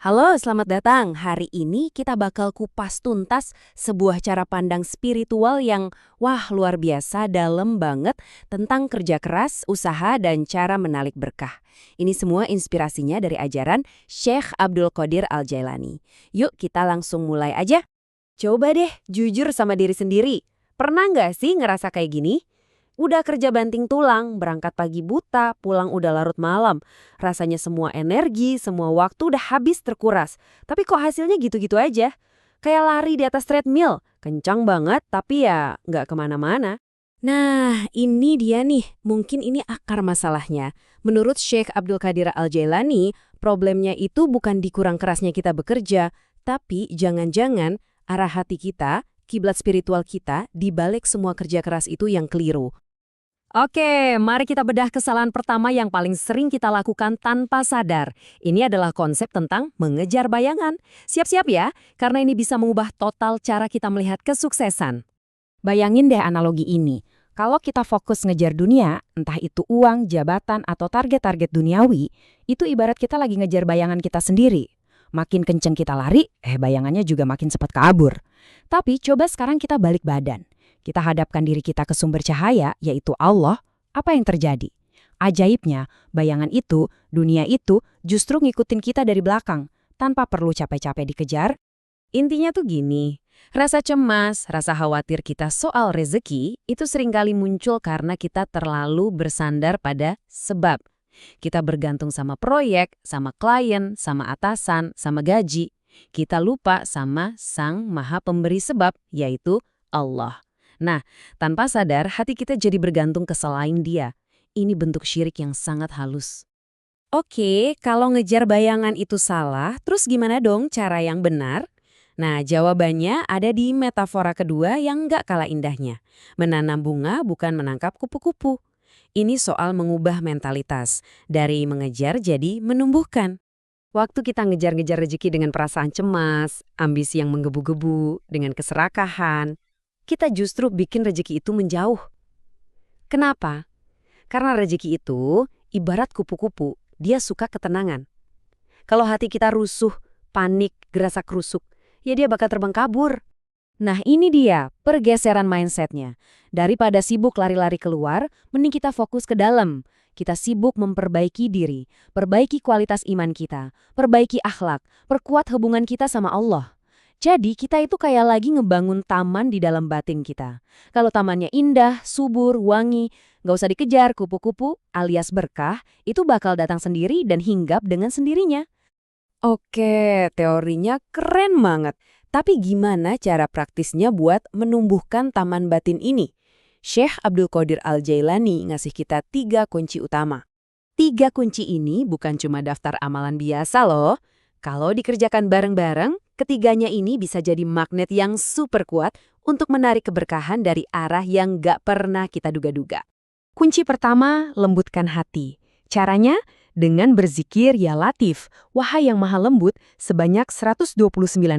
Halo, selamat datang. Hari ini kita bakal kupas tuntas sebuah cara pandang spiritual yang luar biasa, dalam banget tentang kerja keras, usaha, dan cara menarik berkah. Ini semua inspirasinya dari ajaran Syekh Abdul Qadir Al-Jailani. Yuk kita langsung mulai aja. Coba deh jujur sama diri sendiri. Pernah nggak sih ngerasa kayak gini? Udah kerja banting tulang, berangkat pagi buta, pulang udah larut malam. Rasanya semua energi, semua waktu udah habis terkuras. Tapi kok hasilnya gitu-gitu aja? Kayak lari di atas treadmill. Kencang banget, tapi ya nggak kemana-mana. Nah, ini dia nih. Mungkin ini akar masalahnya. Menurut Sheikh Abdul Qadir Al-Jailani, problemnya itu bukan di kurang kerasnya kita bekerja, tapi jangan-jangan arah hati kita, kiblat spiritual kita, di balik semua kerja keras itu yang keliru. Oke, mari kita bedah kesalahan pertama yang paling sering kita lakukan tanpa sadar. Ini adalah konsep tentang mengejar bayangan. Siap-siap ya, karena ini bisa mengubah total cara kita melihat kesuksesan. Bayangin deh analogi ini. Kalau kita fokus ngejar dunia, entah itu uang, jabatan, atau target-target duniawi, itu ibarat kita lagi ngejar bayangan kita sendiri. Makin kenceng kita lari, bayangannya juga makin cepat kabur. Tapi coba sekarang kita balik badan. Kita hadapkan diri kita ke sumber cahaya, yaitu Allah. Apa yang terjadi? Ajaibnya, bayangan itu, dunia itu, justru ngikutin kita dari belakang, tanpa perlu capek-capek dikejar. Intinya tuh gini, rasa cemas, rasa khawatir kita soal rezeki itu seringkali muncul karena kita terlalu bersandar pada sebab. Kita bergantung sama proyek, sama klien, sama atasan, sama gaji. Kita lupa sama Sang Maha Pemberi sebab, yaitu Allah. Nah, tanpa sadar hati kita jadi bergantung ke selain Dia. Ini bentuk syirik yang sangat halus. Oke, kalau ngejar bayangan itu salah, terus gimana dong cara yang benar? Nah, jawabannya ada di metafora kedua yang nggak kalah indahnya. Menanam bunga bukan menangkap kupu-kupu. Ini soal mengubah mentalitas, dari mengejar jadi menumbuhkan. Waktu kita ngejar-ngejar rezeki dengan perasaan cemas, ambisi yang menggebu-gebu, dengan keserakahan, kita justru bikin rezeki itu menjauh. Kenapa? Karena rezeki itu ibarat kupu-kupu, dia suka ketenangan. Kalau hati kita rusuh, panik, gerasak rusuk, ya dia bakal terbang kabur. Nah ini dia pergeseran mindsetnya. Daripada sibuk lari-lari keluar, mending kita fokus ke dalam. Kita sibuk memperbaiki diri, perbaiki kualitas iman kita, perbaiki akhlak, perkuat hubungan kita sama Allah. Jadi kita itu kayak lagi ngebangun taman di dalam batin kita. Kalau tamannya indah, subur, wangi, nggak usah dikejar kupu-kupu alias berkah, itu bakal datang sendiri dan hinggap dengan sendirinya. Oke, teorinya keren banget. Tapi gimana cara praktisnya buat menumbuhkan taman batin ini? Syekh Abdul Qadir Al-Jailani ngasih kita 3 kunci utama. 3 kunci ini bukan cuma daftar amalan biasa loh. Kalau dikerjakan bareng-bareng, ketiganya ini bisa jadi magnet yang super kuat untuk menarik keberkahan dari arah yang gak pernah kita duga-duga. Kunci pertama, lembutkan hati. Caranya, dengan berzikir ya Latif, wahai yang maha lembut, sebanyak 129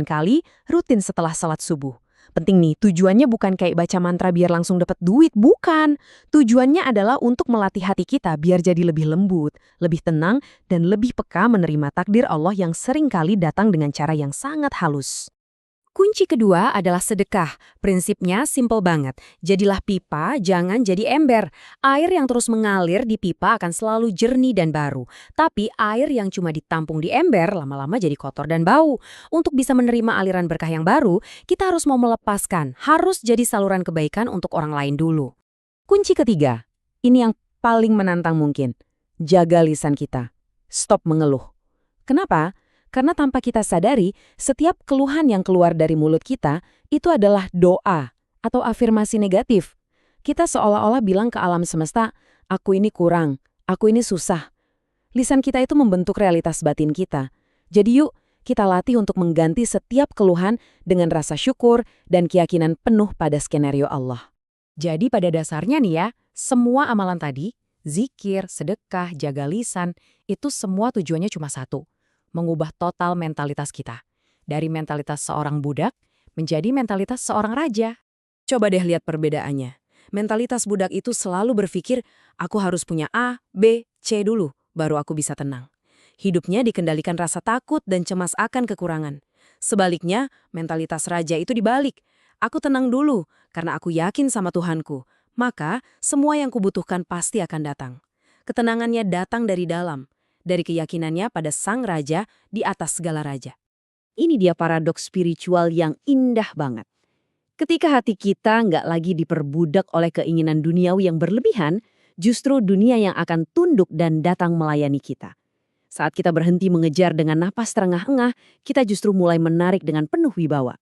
kali rutin setelah salat subuh. Penting nih, tujuannya bukan kayak baca mantra biar langsung dapat duit, bukan. Tujuannya adalah untuk melatih hati kita biar jadi lebih lembut, lebih tenang, dan lebih peka menerima takdir Allah yang seringkali datang dengan cara yang sangat halus. Kunci kedua adalah sedekah. Prinsipnya simpel banget. Jadilah pipa, jangan jadi ember. Air yang terus mengalir di pipa akan selalu jernih dan baru. Tapi air yang cuma ditampung di ember lama-lama jadi kotor dan bau. Untuk bisa menerima aliran berkah yang baru, kita harus mau melepaskan. Harus jadi saluran kebaikan untuk orang lain dulu. Kunci ketiga, ini yang paling menantang mungkin. Jaga lisan kita. Stop mengeluh. Kenapa? Karena tanpa kita sadari, setiap keluhan yang keluar dari mulut kita itu adalah doa atau afirmasi negatif. Kita seolah-olah bilang ke alam semesta, aku ini kurang, aku ini susah. Lisan kita itu membentuk realitas batin kita. Jadi yuk, kita latih untuk mengganti setiap keluhan dengan rasa syukur dan keyakinan penuh pada skenario Allah. Jadi pada dasarnya nih ya, semua amalan tadi, zikir, sedekah, jaga lisan, itu semua tujuannya cuma satu. Mengubah total mentalitas kita. Dari mentalitas seorang budak menjadi mentalitas seorang raja. Coba deh lihat perbedaannya. Mentalitas budak itu selalu berpikir, aku harus punya A, B, C dulu, baru aku bisa tenang. Hidupnya dikendalikan rasa takut dan cemas akan kekurangan. Sebaliknya, mentalitas raja itu dibalik. Aku tenang dulu, karena aku yakin sama Tuhanku. Maka, semua yang kubutuhkan pasti akan datang. Ketenangannya datang dari dalam, dari keyakinannya pada sang raja di atas segala raja. Ini dia paradoks spiritual yang indah banget. Ketika hati kita nggak lagi diperbudak oleh keinginan duniawi yang berlebihan, justru dunia yang akan tunduk dan datang melayani kita. Saat kita berhenti mengejar dengan napas terengah-engah, kita justru mulai menarik dengan penuh wibawa.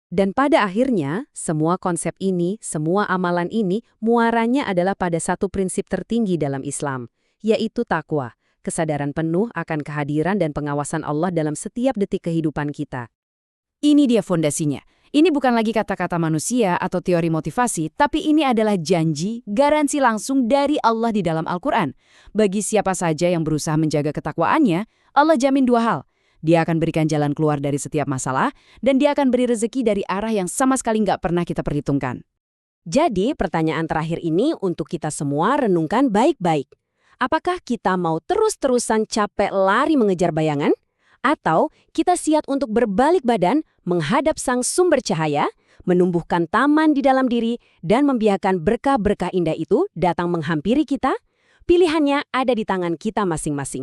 Dan pada akhirnya, semua konsep ini, semua amalan ini, muaranya adalah pada satu prinsip tertinggi dalam Islam, yaitu takwa, kesadaran penuh akan kehadiran dan pengawasan Allah dalam setiap detik kehidupan kita. Ini dia fondasinya. Ini bukan lagi kata-kata manusia atau teori motivasi, tapi ini adalah janji, garansi langsung dari Allah di dalam Al-Quran. Bagi siapa saja yang berusaha menjaga ketakwaannya, Allah jamin dua hal. Dia akan berikan jalan keluar dari setiap masalah, dan dia akan beri rezeki dari arah yang sama sekali nggak pernah kita perhitungkan. Jadi, pertanyaan terakhir ini untuk kita semua renungkan baik-baik. Apakah kita mau terus-terusan capek lari mengejar bayangan? Atau kita siap untuk berbalik badan, menghadap sang sumber cahaya, menumbuhkan taman di dalam diri, dan membiarkan berkah-berkah indah itu datang menghampiri kita? Pilihannya ada di tangan kita masing-masing.